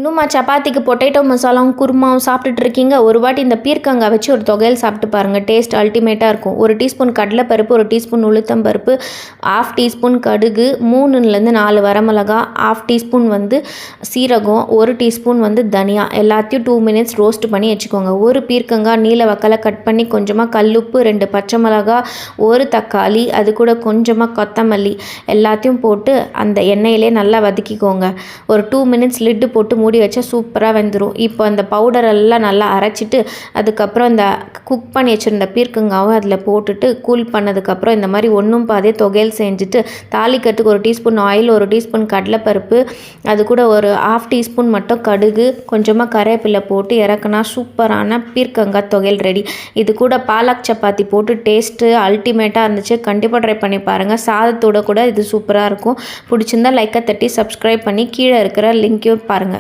இன்னும்மா சப்பாத்திக்கு பொட்டேட்டோ மசாலாவும் குருமாவும் சாப்பிட்டுட்டு இருக்கீங்க? ஒரு வாட்டி இந்த பீர்க்கங்காய் வச்சு ஒரு தொகையல் சாப்பிட்டு பாருங்கள். டேஸ்ட் அல்டிமேட்டாக இருக்கும். 1 டீஸ்பூன் கடலைப்பருப்பு, 1 டீஸ்பூன் உளுத்தம்பருப்பு, 1/2 டீஸ்பூன் கடுகு, 3லேருந்து 4 வரமிளகா, 1/2 டீஸ்பூன் சீரகம், 1 டீஸ்பூன் தனியா எல்லாத்தையும் 2 மினிட்ஸ் ரோஸ்ட் பண்ணி வச்சுக்கோங்க. ஒரு பீர்க்கங்காய் நீல வக்கலை கட் பண்ணி கொஞ்சமாக கல்லுப்பு, 2 பச்சை மிளகா, 1 தக்காளி, அது கூட கொஞ்சமாக கொத்தமல்லி எல்லாத்தையும் போட்டு அந்த எண்ணெயிலே நல்லா வதக்கிக்கோங்க. ஒரு 2 மினிட்ஸ் லிட்டு போட்டு மூடி வச்சா சூப்பராக வெந்துடும். இப்போ அந்த பவுடர் எல்லாம் நல்லா அரைச்சிட்டு அதுக்கப்புறம் இந்த குக் பண்ணி வச்சுருந்த பீர்க்கங்காவும் அதில் போட்டுட்டு கூல் பண்ணதுக்கப்புறம் இந்த மாதிரி ஒன்றும் பாதியே தொகையல் செஞ்சுட்டு தாளிக்கட்டுக்கு 1 டீஸ்பூன் ஆயில், 1 டீஸ்பூன் கடலைப்பருப்பு, அது கூட ஒரு 1/2 டீஸ்பூன் மட்டும் கடுகு, கொஞ்சமாக கருவேப்பிலை போட்டு இறக்குனா சூப்பரான பீர்க்கங்காய் தொகையல் ரெடி. இது கூட பாலக் சப்பாத்தி போட்டு டேஸ்ட்டு அல்டிமேட்டாக இருந்துச்சு. கண்டிப்பாக ட்ரை பண்ணி பாருங்கள். சாதத்தோட கூட இது சூப்பராக இருக்கும். பிடிச்சிருந்தா லைக்கை தட்டி சப்ஸ்கிரைப் பண்ணி கீழே இருக்கிற லிங்க்கையும் பாருங்கள்.